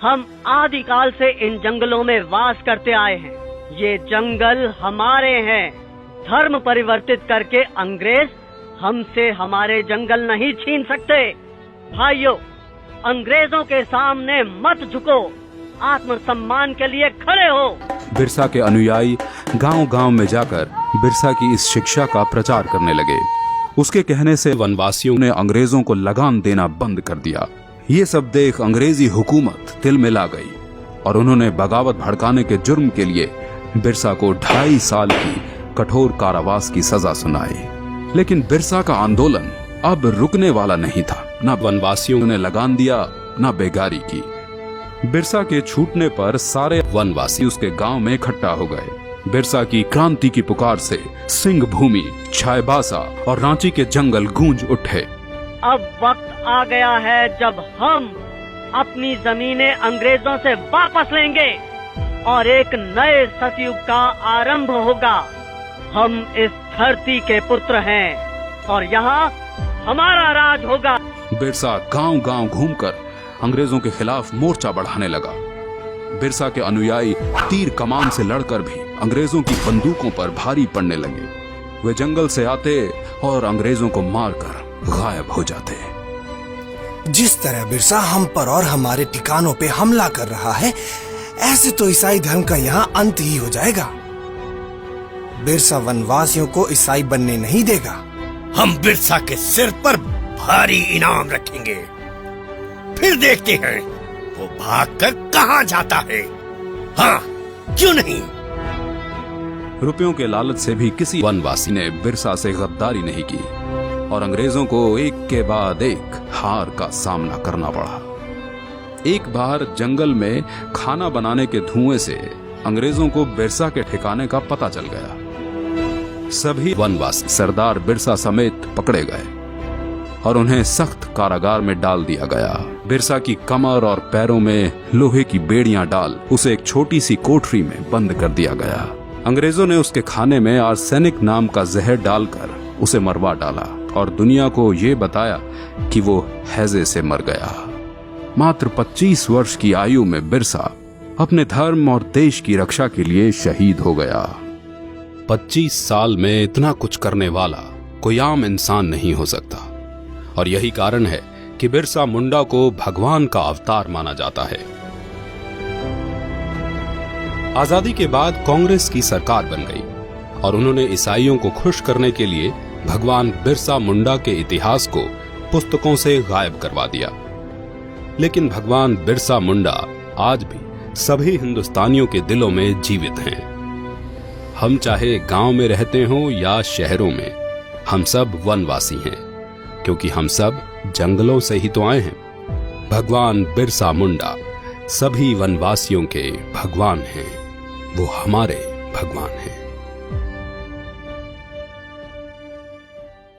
हम आदिकाल से इन जंगलों में वास करते आए हैं। ये जंगल हमारे हैं। धर्म परिवर्तित करके अंग्रेज हमसे हमारे जंगल नहीं छीन सकते। भाइयों, अंग्रेजों के सामने मत झुको, आत्मसम्मान के लिए खड़े हो। बिरसा के अनुयायी गांव-गांव में जाकर बिरसा की इस शिक्षा का प्रचार करने लगे। उसके कहने से वनवासियों ने अंग्रेजों को लगान देना बंद कर दिया। ये सब देख अंग्रेजी हुकूमत तिल में ला गई और उन्होंने बगावत भड़काने के जुर्म के लिए बिरसा को 2.5 साल की कठोर कारावास की सजा सुनाई। लेकिन बिरसा का आंदोलन अब रुकने वाला नहीं था। न वनवासियों ने लगान दिया, न बेगारी की। बिरसा के छूटने पर सारे वनवासी उसके गांव में इकट्ठा हो गए। बिरसा की क्रांति की पुकार से सिंह भूमि, चाईबासा और रांची के जंगल गूंज उठे। अब वक्त आ गया है जब हम अपनी जमीनें अंग्रेजों से वापस लेंगे और एक नए सतयुग का आरंभ होगा। हम इस धरती के पुत्र हैं और यहाँ हमारा राज होगा। बिरसा गांव-गांव घूमकर अंग्रेजों के खिलाफ मोर्चा बढ़ाने लगा। बिरसा के अनुयायी तीर कमान से लड़कर भी अंग्रेजों की बंदूकों पर भारी पड़ने लगे। वे जंगल से आते और अंग्रेजों को मारकर गायब हो जाते। जिस तरह बिरसा हम पर और हमारे ठिकानों पे हमला कर रहा है, ऐसे तो ईसाई धर्म का यहाँ अंत ही हो जाएगा। बिरसा वनवासियों को ईसाई बनने नहीं देगा। हम बिरसा के सिर पर भारी इनाम रखेंगे, फिर देखते हैं वो भागकर कहाँ जाता है। हाँ, क्यों नहीं? रुपयों के लालच से भी किसी वनवासी ने बिरसा से गद्दारी नहीं की और अंग्रेजों को एक के बाद एक हार का सामना करना पड़ा। एक बार जंगल में खाना बनाने के धुएं से अंग्रेजों को बिरसा के ठिकाने का पता चल गया। सभी वनवासी सरदार बिरसा समेत पकड़े गए और उन्हें सख्त कारागार में डाल दिया गया। बिरसा की कमर और पैरों में लोहे की बेड़ियां डाल उसे एक छोटी सी कोठरी में बंद कर दिया गया। अंग्रेजों ने उसके खाने में आर्सेनिक नाम का जहर डालकर उसे मरवा डाला और दुनिया को ये बताया कि वो हैजे से मर गया। मात्र 25 वर्ष की आयु में बिरसा अपने धर्म और देश की रक्षा के लिए शहीद हो गया। 25 साल में इतना कुछ करने वाला कोई आम इंसान नहीं हो सकता और यही कारण है कि बिरसा मुंडा को भगवान का अवतार माना जाता है। आजादी के बाद कांग्रेस की सरकार बन गई और उन्होंने ईसाइयों को खुश करने के लिए भगवान बिरसा मुंडा के इतिहास को पुस्तकों से गायब करवा दिया। लेकिन भगवान बिरसा मुंडा आज भी सभी हिंदुस्तानियों के दिलों में जीवित हैं। हम चाहे गांव में रहते हों या शहरों में, हम सब वनवासी हैं, क्योंकि हम सब जंगलों से ही तो आए हैं। भगवान बिरसा मुंडा सभी वनवासियों के भगवान हैं। वो हमारे भगवान हैं।